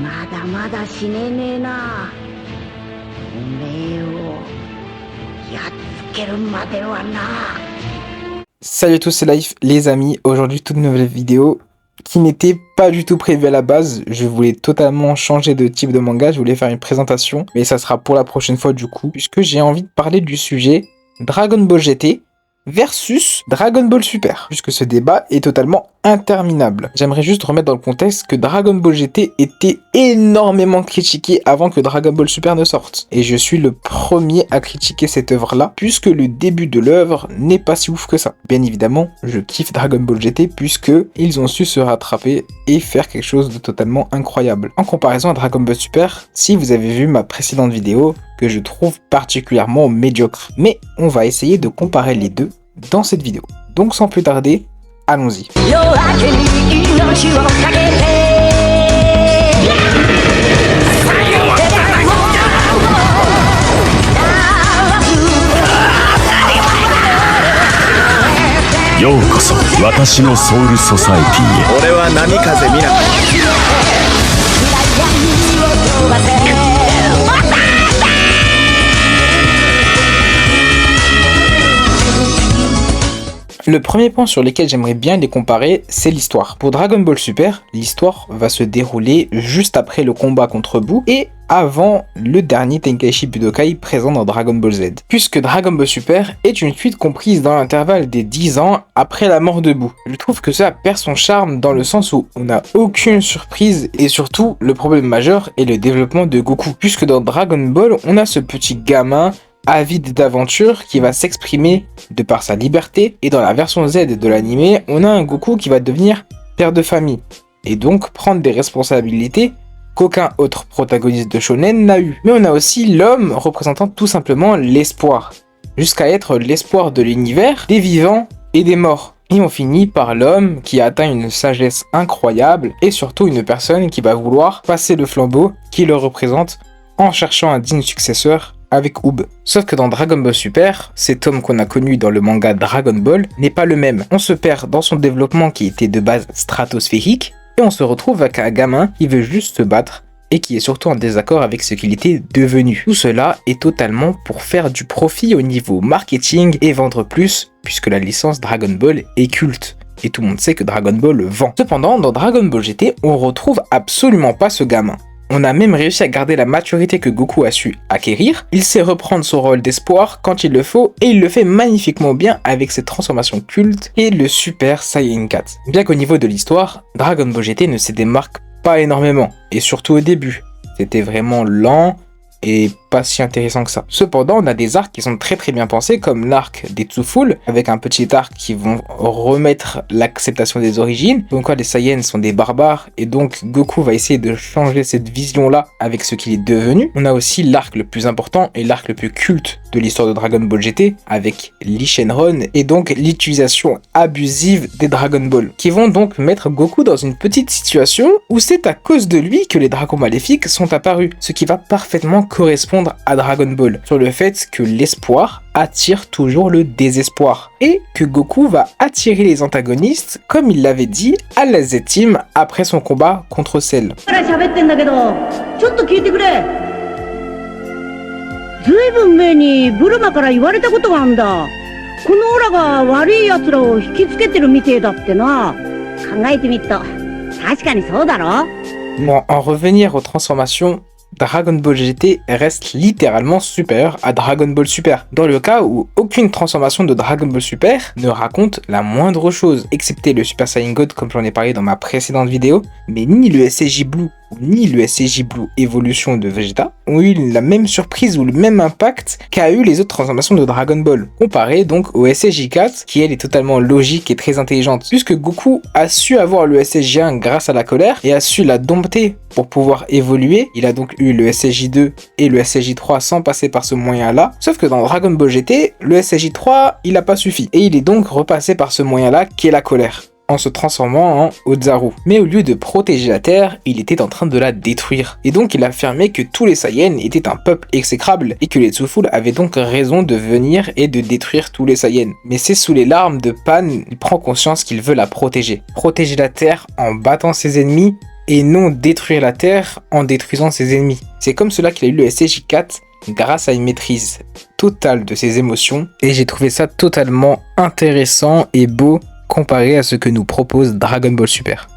まだまだ死ねねえな。おめえをやっつけるまではな。 Salut à tous, c'est Life, les amis. Aujourd'hui, toute nouvelle vidéo qui n'était pas du tout prévue à la base. Je voulais totalement changer de type de manga. Je voulais faire une présentation, mais ça sera pour la prochaine fois du coup, puisque j'ai envie de parler du sujet Dragon Ball GT versus Dragon Ball Super, puisque ce débat est totalement interminable. J'aimerais juste remettre dans le contexte que Dragon Ball GT était énormément critiqué avant que Dragon Ball Super ne sorte. Et je suis le premier à critiquer cette œuvre-là, puisque le début de l'œuvre n'est pas si ouf que ça. Bien évidemment, je kiffe Dragon Ball GT, puisque ils ont su se rattraper et faire quelque chose de totalement incroyable. En comparaison à Dragon Ball Super, si vous avez vu ma précédente vidéo, que je trouve particulièrement médiocre. Mais on va essayer de comparer les deux dans cette vidéo. Donc sans plus tarder, allons-y. Le premier point sur lequel j'aimerais bien les comparer, c'est l'histoire. Pour Dragon Ball Super, l'histoire va se dérouler juste après le combat contre Buu et avant le dernier Tenkaichi Budokai présent dans Dragon Ball Z. Puisque Dragon Ball Super est une suite comprise dans l'intervalle des 10 ans après la mort de Buu. Je trouve que ça perd son charme dans le sens où on n'a aucune surprise et surtout le problème majeur est le développement de Goku. Puisque dans Dragon Ball, on a ce petit gamin avide d'aventure qui va s'exprimer de par sa liberté, et dans la version Z de l'anime, on a un Goku qui va devenir père de famille et donc prendre des responsabilités qu'aucun autre protagoniste de shonen n'a eu. Mais on a aussi l'homme représentant tout simplement l'espoir, jusqu'à être l'espoir de l'univers, des vivants et des morts. Et on finit par l'homme qui atteint une sagesse incroyable et surtout une personne qui va vouloir passer le flambeau qui le représente en cherchant un digne successeur avec Oob. Sauf que dans Dragon Ball Super, cet homme qu'on a connu dans le manga Dragon Ball n'est pas le même. On se perd dans son développement qui était de base stratosphérique et on se retrouve avec un gamin qui veut juste se battre et qui est surtout en désaccord avec ce qu'il était devenu. Tout cela est totalement pour faire du profit au niveau marketing et vendre plus, puisque la licence Dragon Ball est culte. Et tout le monde sait que Dragon Ball vend. Cependant, dans Dragon Ball GT, on retrouve absolument pas ce gamin. On a même réussi à garder la maturité que Goku a su acquérir. Il sait reprendre son rôle d'espoir quand il le faut et il le fait magnifiquement bien avec ses transformations cultes et le Super Saiyan 4. Bien qu'au niveau de l'histoire, Dragon Ball GT ne se démarque pas énormément et surtout au début. C'était vraiment lent et pas si intéressant que ça. Cependant, on a des arcs qui sont très bien pensés, comme l'arc des Two-Full, avec un petit arc qui vont remettre l'acceptation des origines. Donc quoi, les Saiyans sont des barbares, et donc Goku va essayer de changer cette vision-là avec ce qu'il est devenu. On a aussi l'arc le plus important et l'arc le plus culte de l'histoire de Dragon Ball GT, avec Lee Shenron, et donc l'utilisation abusive des Dragon Ball, qui vont donc mettre Goku dans une petite situation où c'est à cause de lui que les dragons maléfiques sont apparus, ce qui va parfaitement correspondre à Dragon Ball, sur le fait que l'espoir attire toujours le désespoir, et que Goku va attirer les antagonistes, comme il l'avait dit à la Z-Team après son combat contre Cell. Bon, en revenir aux transformations, Dragon Ball GT reste littéralement supérieur à Dragon Ball Super, dans le cas où aucune transformation de Dragon Ball Super ne raconte la moindre chose, excepté le Super Saiyan God comme j'en ai parlé dans ma précédente vidéo, mais ni le SSJ Blue ni le SSJ Blue Evolution de Vegeta ont eu la même surprise ou le même impact qu'a eu les autres transformations de Dragon Ball, comparé donc au SSJ 4 qui elle est totalement logique et très intelligente, puisque Goku a su avoir le SSJ 1 grâce à la colère et a su la dompter pour pouvoir évoluer. Il a donc eu le SSJ 2 et le SSJ 3 sans passer par ce moyen là, sauf que dans Dragon Ball GT, le SSJ 3 il a pas suffi et il est donc repassé par ce moyen là qui est la colère, en se transformant en Ozaru. Mais au lieu de protéger la Terre, il était en train de la détruire. Et donc il affirmait que tous les Saiyans étaient un peuple exécrable, et que les Two-Full avaient donc raison de venir et de détruire tous les Saiyans. Mais c'est sous les larmes de Pan, il prend conscience qu'il veut la protéger. Protéger la Terre en battant ses ennemis, et non détruire la Terre en détruisant ses ennemis. C'est comme cela qu'il a eu le SCJ4 grâce à une maîtrise totale de ses émotions et j'ai trouvé ça totalement intéressant et beau comparé à ce que nous propose Dragon Ball Super.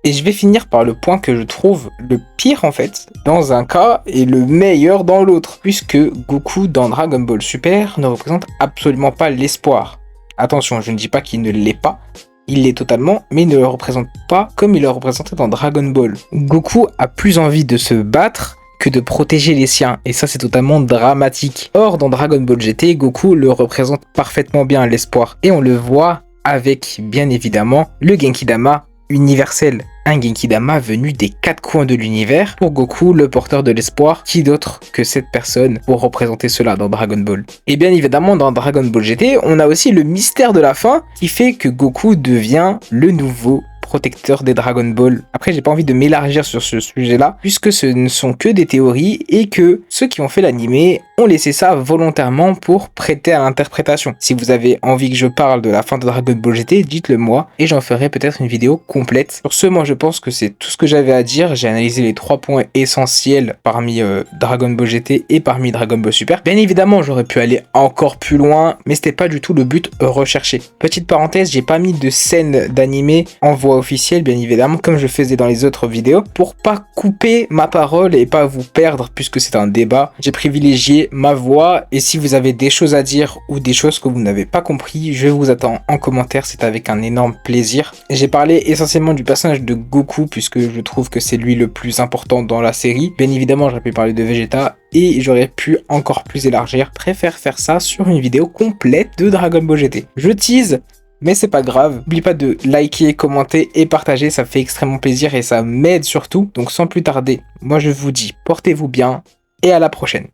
Et je vais finir par le point que je trouve le pire en fait dans un cas et le meilleur dans l'autre, puisque Goku dans Dragon Ball Super ne représente absolument pas l'espoir. Attention, je ne dis pas qu'il ne l'est pas, il l'est totalement, mais il ne le représente pas comme il le représentait dans Dragon Ball. Goku a plus envie de se battre que de protéger les siens, et ça c'est totalement dramatique. Or dans Dragon Ball GT, Goku le représente parfaitement bien l'espoir, et on le voit avec bien évidemment le Genki-Dama universel. Un Genki-Dama venu des quatre coins de l'univers. Pour Goku, le porteur de l'espoir, qui d'autre que cette personne pour représenter cela dans Dragon Ball. Et bien évidemment, dans Dragon Ball GT, on a aussi le mystère de la fin qui fait que Goku devient le nouveau protecteur des Dragon Ball. Après, j'ai pas envie de m'élargir sur ce sujet-là, puisque ce ne sont que des théories et que ceux qui ont fait l'animé ont laissé ça volontairement pour prêter à l'interprétation. Si vous avez envie que je parle de la fin de Dragon Ball GT, dites-le moi et j'en ferai peut-être une vidéo complète. Sur ce, moi je pense que c'est tout ce que j'avais à dire. J'ai analysé les 3 points essentiels parmi Dragon Ball GT et parmi Dragon Ball Super. Bien évidemment, j'aurais pu aller encore plus loin, mais c'était pas du tout le but recherché. Petite parenthèse, j'ai pas mis de scène d'animé en voix officielle, bien évidemment, comme je faisais dans les autres vidéos, pour pas couper ma parole et pas vous perdre, puisque c'est un débat. J'ai privilégié ma voix, et si vous avez des choses à dire ou des choses que vous n'avez pas compris, je vous attends en commentaire, c'est avec un énorme plaisir. J'ai parlé essentiellement du personnage de Goku, puisque je trouve que c'est lui le plus important dans la série. Bien évidemment, j'aurais pu parler de Vegeta, et j'aurais pu encore plus élargir. Préfère faire ça sur une vidéo complète de Dragon Ball GT. Je tease, mais c'est pas grave. N'oubliez pas de liker, commenter et partager, ça fait extrêmement plaisir et ça m'aide surtout. Donc sans plus tarder, moi je vous dis portez-vous bien et à la prochaine.